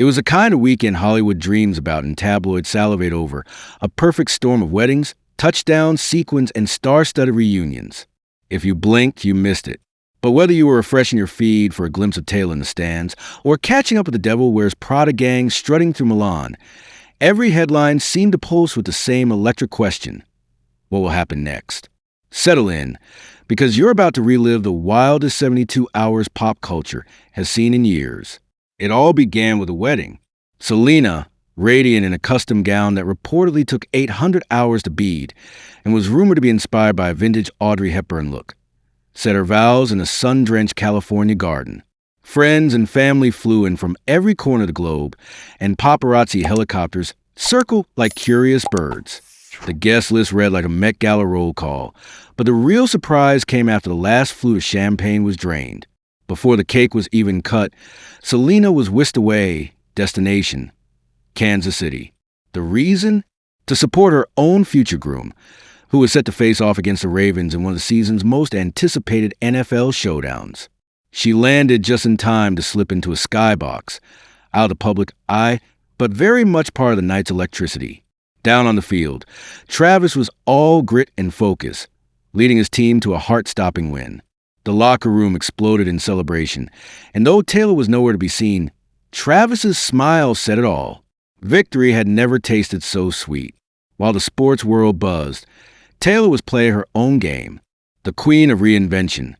It was the kind of weekend Hollywood dreams about and tabloids salivate over. A perfect storm of weddings, touchdowns, sequins, and star-studded reunions. If you blinked, you missed it. But whether you were refreshing your feed for a glimpse of Taylor in the stands, or catching up with the Devil Wears Prada gang strutting through Milan, every headline seemed to pulse with the same electric question: what will happen next? Settle in, because you're about to relive the wildest 72 hours pop culture has seen in years. It all began with a wedding. Selena, radiant in a custom gown that reportedly took 800 hours to bead and was rumored to be inspired by a vintage Audrey Hepburn look, said her vows in a sun-drenched California garden. Friends and family flew in from every corner of the globe, and paparazzi helicopters circled like curious birds. The guest list read like a Met Gala roll call, but the real surprise came after the last flute of champagne was drained. Before the cake was even cut, Selena was whisked away. Destination: Kansas City. The reason? To support her own future groom, who was set to face off against the Ravens in one of the season's most anticipated NFL showdowns. She landed just in time to slip into a skybox, out of the public eye, but very much part of the night's electricity. Down on the field, Travis was all grit and focus, leading his team to a heart-stopping win. The locker room exploded in celebration, and though Taylor was nowhere to be seen, Travis's smile said it all. Victory had never tasted so sweet. While the sports world buzzed, Taylor was playing her own game, the queen of reinvention.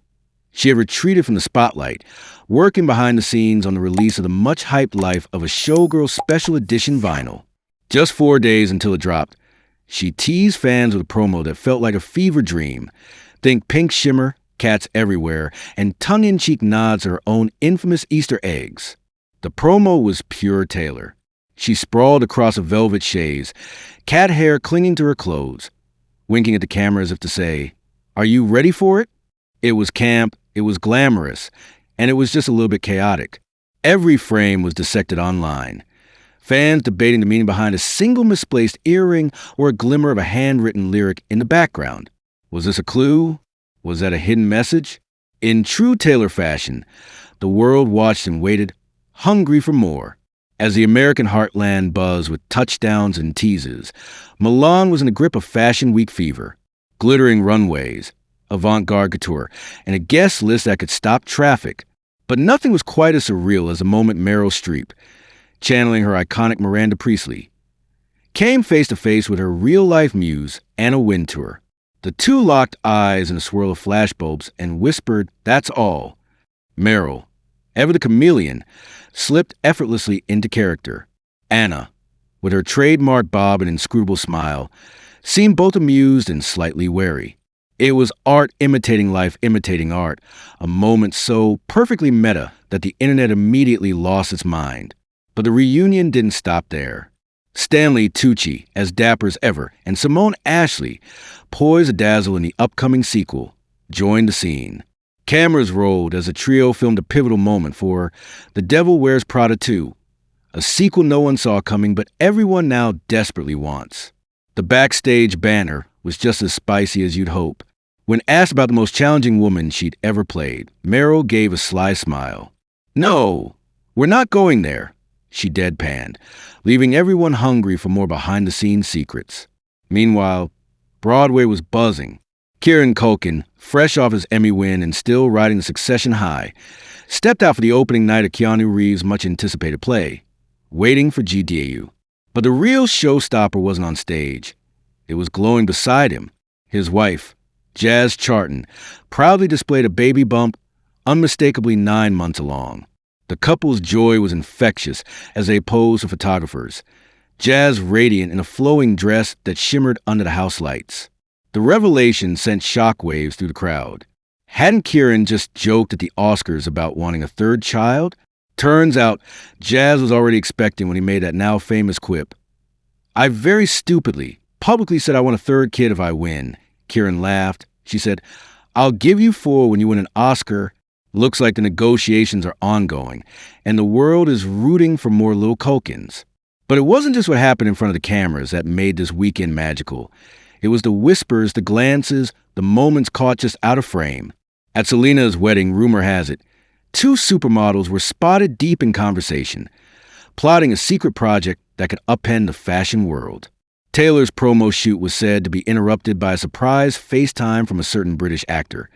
She had retreated from the spotlight, working behind the scenes on the release of the much-hyped life of a Showgirl Special Edition vinyl. Just 4 days until it dropped, she teased fans with a promo that felt like a fever dream. Think pink shimmer, cats everywhere, and tongue-in-cheek nods to her own infamous Easter eggs. The promo was pure Taylor. She sprawled across a velvet chaise, cat hair clinging to her clothes, winking at the camera as if to say, "Are you ready for it?" It was camp, it was glamorous, and it was just a little bit chaotic. Every frame was dissected online. Fans debating the meaning behind a single misplaced earring or a glimmer of a handwritten lyric in the background. Was this a clue? Was that a hidden message? In true Taylor fashion, the world watched and waited, hungry for more. As the American heartland buzzed with touchdowns and teases, Milan was in the grip of Fashion Week fever. Glittering runways, avant-garde couture, and a guest list that could stop traffic. But nothing was quite as surreal as the moment Meryl Streep, channeling her iconic Miranda Priestly, came face-to-face with her real-life muse, Anna Wintour. The two locked eyes in a swirl of flashbulbs and whispered, "That's all." Meryl, ever the chameleon, slipped effortlessly into character. Anna, with her trademark bob and inscrutable smile, seemed both amused and slightly wary. It was art imitating life imitating art, a moment so perfectly meta that the internet immediately lost its mind. But the reunion didn't stop there. Stanley Tucci, as dapper as ever, and Simone Ashley, poised to dazzle in the upcoming sequel, joined the scene. Cameras rolled as the trio filmed a pivotal moment for The Devil Wears Prada 2, a sequel no one saw coming but everyone now desperately wants. The backstage banner was just as spicy as you'd hope. When asked about the most challenging woman she'd ever played, Meryl gave a sly smile. "No, we're not going there," she deadpanned, leaving everyone hungry for more behind-the-scenes secrets. Meanwhile, Broadway was buzzing. Kieran Culkin, fresh off his Emmy win and still riding the Succession high, stepped out for the opening night of Keanu Reeves' much-anticipated play, Waiting for G.D.A.U. But the real showstopper wasn't on stage. It was glowing beside him. His wife, Jazz Charton, proudly displayed a baby bump, unmistakably 9 months along. The couple's joy was infectious as they posed for photographers, Jazz radiant in a flowing dress that shimmered under the house lights. The revelation sent shockwaves through the crowd. Hadn't Kieran just joked at the Oscars about wanting a third child? Turns out, Jazz was already expecting when he made that now famous quip. "I very stupidly, publicly said I want a third kid if I win." Kieran laughed. She said, "I'll give you 4 when you win an Oscar." Looks like the negotiations are ongoing, and the world is rooting for more little Culkins. But it wasn't just what happened in front of the cameras that made this weekend magical. It was the whispers, the glances, the moments caught just out of frame. At Selena's wedding, rumor has it, 2 supermodels were spotted deep in conversation. plotting a secret project that could upend the fashion world. Taylor's promo shoot was said to be interrupted by a surprise FaceTime from a certain British actor,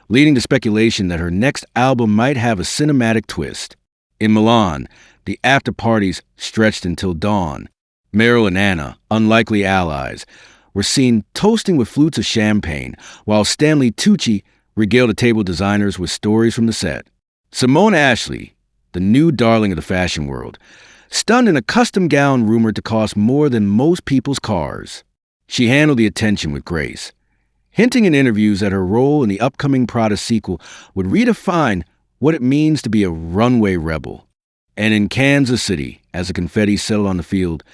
leading to speculation that her next album might have a cinematic twist. In Milan, the after-parties stretched until dawn. Meryl and Anna, unlikely allies, were seen toasting with flutes of champagne, while Stanley Tucci regaled the table designers with stories from the set. Simone Ashley, the new darling of the fashion world, stunned in a custom gown rumored to cost more than most people's cars. She handled the attention with grace, hinting in interviews that her role in the upcoming Prada sequel would redefine what it means to be a runway rebel. And in Kansas City, as the confetti settled on the field,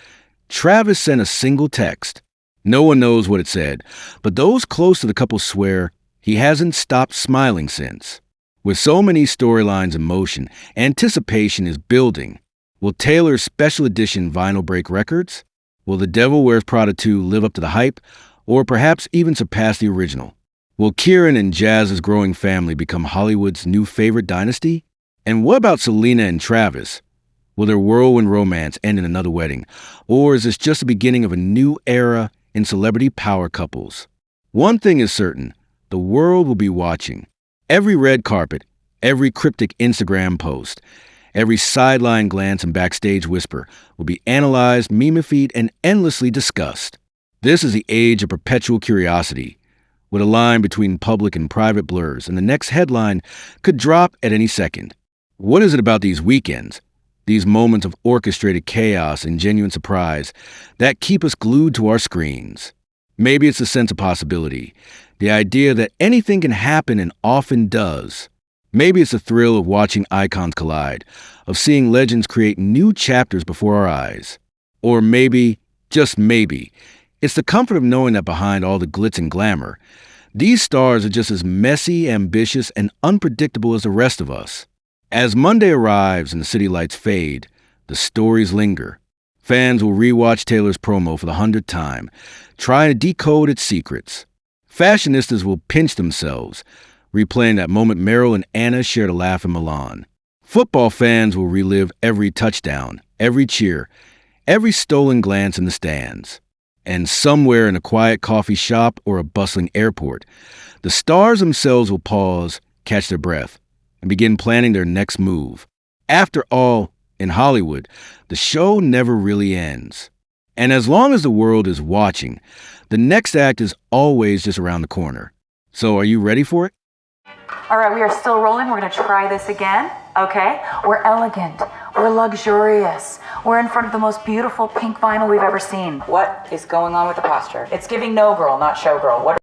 Travis sent a single text. No one knows what it said, but those close to the couple swear he hasn't stopped smiling since. With so many storylines in motion, anticipation is building. Will Taylor's special edition vinyl break records? Will The Devil Wears Prada 2 live up to the hype, or perhaps even surpass the original? Will Kieran and Jazz's growing family become Hollywood's new favorite dynasty? And what about Selena and Travis? Will their whirlwind romance end in another wedding, or is this just the beginning of a new era in celebrity power couples? One thing is certain, the world will be watching. Every red carpet, every cryptic Instagram post, every sideline glance and backstage whisper will be analyzed, meme-fied, and endlessly discussed. This is the age of perpetual curiosity, with a line between public and private blurs, and the next headline could drop at any second. What is it about these weekends, these moments of orchestrated chaos and genuine surprise, that keep us glued to our screens? Maybe it's a sense of possibility, the idea that anything can happen and often does. Maybe it's the thrill of watching icons collide, of seeing legends create new chapters before our eyes. Or maybe, just maybe, it's the comfort of knowing that behind all the glitz and glamour, these stars are just as messy, ambitious, and unpredictable as the rest of us. As Monday arrives and the city lights fade, the stories linger. Fans will rewatch Taylor's promo for the 100th time, trying to decode its secrets. Fashionistas will pinch themselves, replaying that moment Meryl and Anna shared a laugh in Milan. Football fans will relive every touchdown, every cheer, every stolen glance in the stands. And somewhere in a quiet coffee shop or a bustling airport, the stars themselves will pause, catch their breath, and begin planning their next move. After all, in Hollywood, the show never really ends. And as long as the world is watching, the next act is always just around the corner. So are you ready for it? All right, we are still rolling. We're going to try this again, okay? We're elegant. We're luxurious. We're in front of the most beautiful pink vinyl we've ever seen. What is going on with the posture? It's giving no girl, not showgirl. What